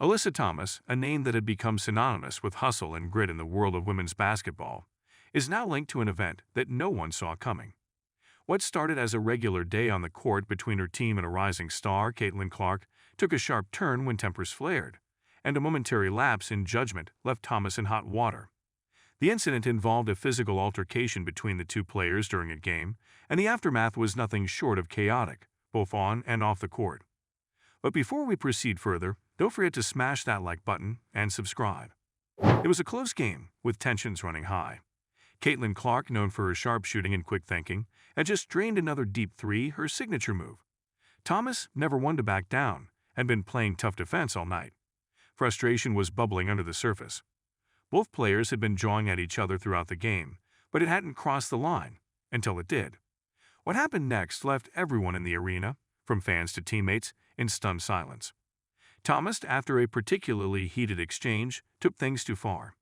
Alyssa Thomas, a name that had become synonymous with hustle and grit in the world of women's basketball, is now linked to an event that no one saw coming. What started as a regular day on the court between her team and a rising star, Caitlin Clark, took a sharp turn when tempers flared, and a momentary lapse in judgment left Thomas in hot water. The incident involved a physical altercation between the two players during a game, and the aftermath was nothing short of chaotic, both on and off the court. But before we proceed further, don't forget to smash that like button and subscribe. It was a close game, with tensions running high. Caitlin Clark, known for her sharpshooting and quick thinking, had just drained another deep three, her signature move. Thomas, never one to back down, had been playing tough defense all night. Frustration was bubbling under the surface. Both players had been jawing at each other throughout the game, but it hadn't crossed the line, until it did. What happened next left everyone in the arena, from fans to teammates, in stunned silence. Thomas, after a particularly heated exchange, took things too far.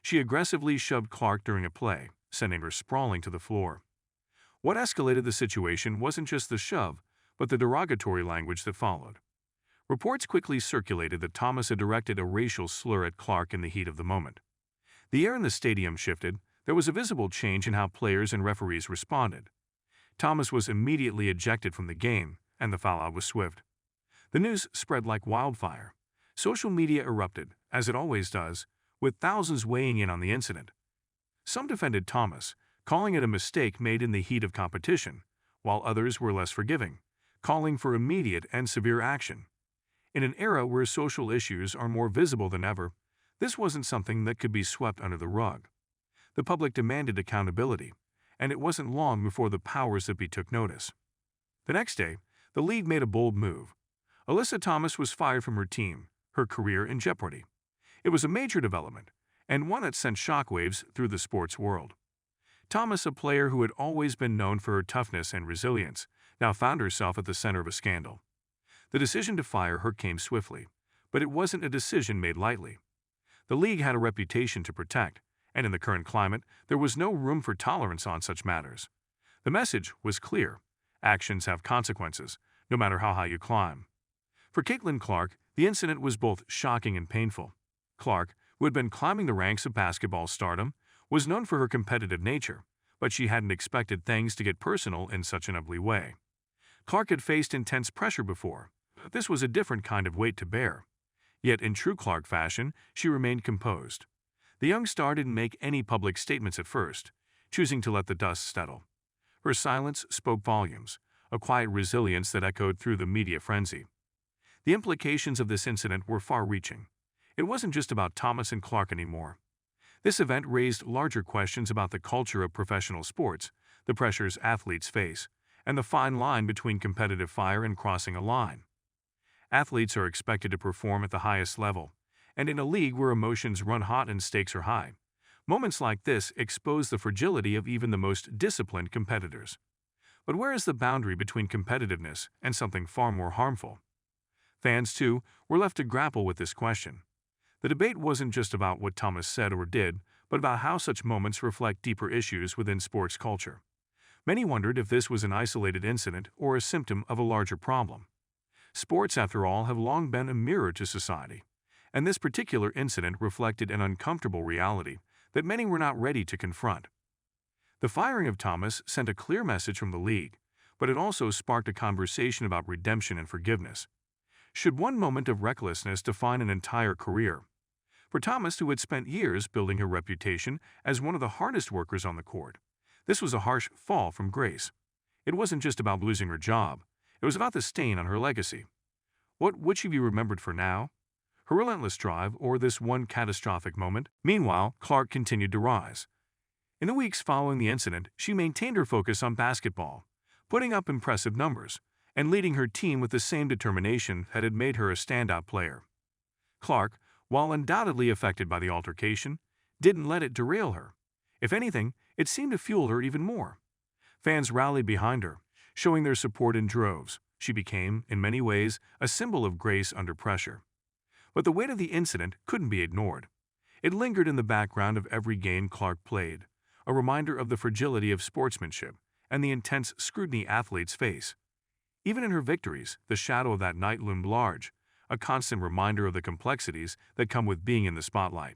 She aggressively shoved Clark during a play, sending her sprawling to the floor. What escalated the situation wasn't just the shove, but the derogatory language that followed. Reports quickly circulated that Thomas had directed a racial slur at Clark in the heat of the moment. The air in the stadium shifted. There was a visible change in how players and referees responded. Thomas was immediately ejected from the game, and the fallout was swift. The news spread like wildfire. Social media erupted, as it always does, with thousands weighing in on the incident. Some defended Thomas, calling it a mistake made in the heat of competition, while others were less forgiving, calling for immediate and severe action. In an era where social issues are more visible than ever, this wasn't something that could be swept under the rug. The public demanded accountability, and it wasn't long before the powers that be took notice. The next day, the league made a bold move. Alyssa Thomas was fired from her team, her career in jeopardy. It was a major development, and one that sent shockwaves through the sports world. Thomas, a player who had always been known for her toughness and resilience, now found herself at the center of a scandal. The decision to fire her came swiftly, but it wasn't a decision made lightly. The league had a reputation to protect, and in the current climate, there was no room for tolerance on such matters. The message was clear. Actions have consequences, no matter how high you climb. For Caitlin Clark, the incident was both shocking and painful. Clark, who had been climbing the ranks of basketball stardom, was known for her competitive nature, but she hadn't expected things to get personal in such an ugly way. Clark had faced intense pressure before, but this was a different kind of weight to bear. Yet in true Clark fashion, she remained composed. The young star didn't make any public statements at first, choosing to let the dust settle. Her silence spoke volumes, a quiet resilience that echoed through the media frenzy. The implications of this incident were far-reaching. It wasn't just about Thomas and Clark anymore. This event raised larger questions about the culture of professional sports, the pressures athletes face, and the fine line between competitive fire and crossing a line. Athletes are expected to perform at the highest level, and in a league where emotions run hot and stakes are high, moments like this expose the fragility of even the most disciplined competitors. But where is the boundary between competitiveness and something far more harmful? Fans, too, were left to grapple with this question. The debate wasn't just about what Thomas said or did, but about how such moments reflect deeper issues within sports culture. Many wondered if this was an isolated incident or a symptom of a larger problem. Sports, after all, have long been a mirror to society, and this particular incident reflected an uncomfortable reality that many were not ready to confront. The firing of Thomas sent a clear message from the league, but it also sparked a conversation about redemption and forgiveness. Should one moment of recklessness define an entire career? For Thomas, who had spent years building her reputation as one of the hardest workers on the court, this was a harsh fall from grace. It wasn't just about losing her job. It was about the stain on her legacy. What would she be remembered for now? Her relentless drive or this one catastrophic moment? Meanwhile, Clark continued to rise. In the weeks following the incident, she maintained her focus on basketball, putting up impressive numbers, and leading her team with the same determination that had made her a standout player. Clark, while undoubtedly affected by the altercation, didn't let it derail her. If anything, it seemed to fuel her even more. Fans rallied behind her, showing their support in droves. She became, in many ways, a symbol of grace under pressure. But the weight of the incident couldn't be ignored. It lingered in the background of every game Clark played, a reminder of the fragility of sportsmanship and the intense scrutiny athletes face. Even in her victories, the shadow of that night loomed large, a constant reminder of the complexities that come with being in the spotlight.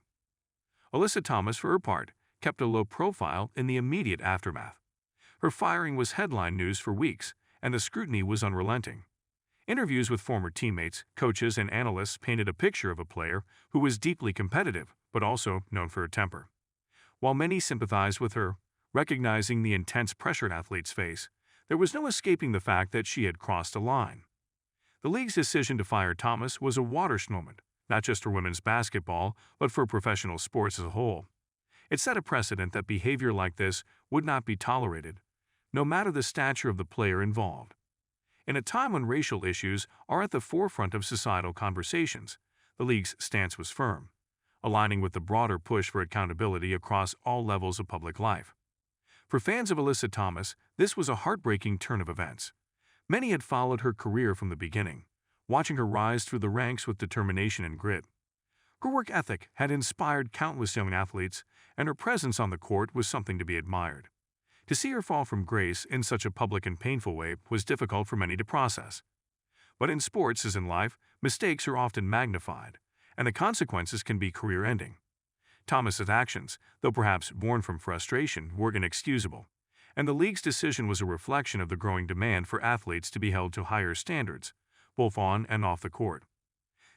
Alyssa Thomas, for her part, kept a low profile in the immediate aftermath. Her firing was headline news for weeks, and the scrutiny was unrelenting. Interviews with former teammates, coaches, and analysts painted a picture of a player who was deeply competitive, but also known for her temper. While many sympathized with her, recognizing the intense pressure athletes face, there was no escaping the fact that she had crossed a line. The league's decision to fire Thomas was a watershed moment, not just for women's basketball, but for professional sports as a whole. It set a precedent that behavior like this would not be tolerated, no matter the stature of the player involved. In a time when racial issues are at the forefront of societal conversations, the league's stance was firm, aligning with the broader push for accountability across all levels of public life. For fans of Alyssa Thomas, this was a heartbreaking turn of events. Many had followed her career from the beginning, watching her rise through the ranks with determination and grit. Her work ethic had inspired countless young athletes, and her presence on the court was something to be admired. To see her fall from grace in such a public and painful way was difficult for many to process. But in sports, as in life, mistakes are often magnified, and the consequences can be career-ending. Thomas's actions, though perhaps born from frustration, were inexcusable, and the league's decision was a reflection of the growing demand for athletes to be held to higher standards, both on and off the court.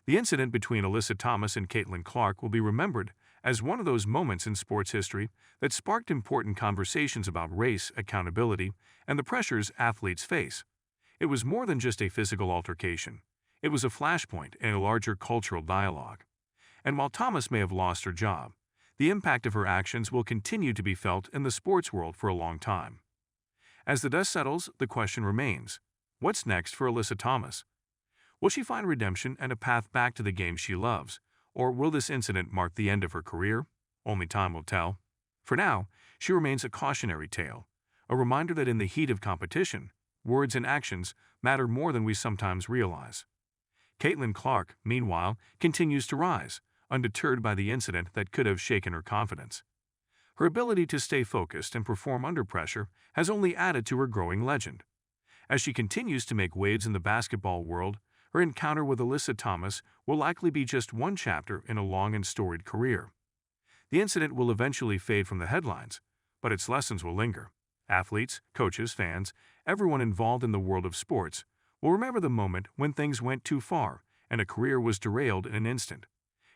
The incident between Alyssa Thomas and Caitlin Clark will be remembered as one of those moments in sports history that sparked important conversations about race, accountability, and the pressures athletes face. It was more than just a physical altercation. It was a flashpoint in a larger cultural dialogue. And while Thomas may have lost her job, the impact of her actions will continue to be felt in the sports world for a long time. As the dust settles, the question remains, what's next for Alyssa Thomas? Will she find redemption and a path back to the game she loves, or will this incident mark the end of her career? Only time will tell. For now, she remains a cautionary tale, a reminder that in the heat of competition, words and actions matter more than we sometimes realize. Caitlin Clark, meanwhile, continues to rise, undeterred by the incident that could have shaken her confidence. Her ability to stay focused and perform under pressure has only added to her growing legend. As she continues to make waves in the basketball world, her encounter with Alyssa Thomas will likely be just one chapter in a long and storied career. The incident will eventually fade from the headlines, but its lessons will linger. Athletes, coaches, fans, everyone involved in the world of sports will remember the moment when things went too far and a career was derailed in an instant.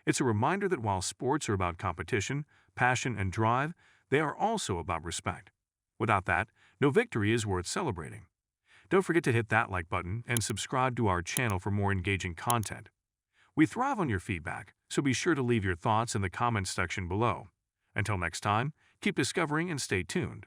It's a reminder that while sports are about competition, passion, and drive, they are also about respect. Without that, no victory is worth celebrating. Don't forget to hit that like button and subscribe to our channel for more engaging content. We thrive on your feedback, so be sure to leave your thoughts in the comments section below. Until next time, keep discovering and stay tuned.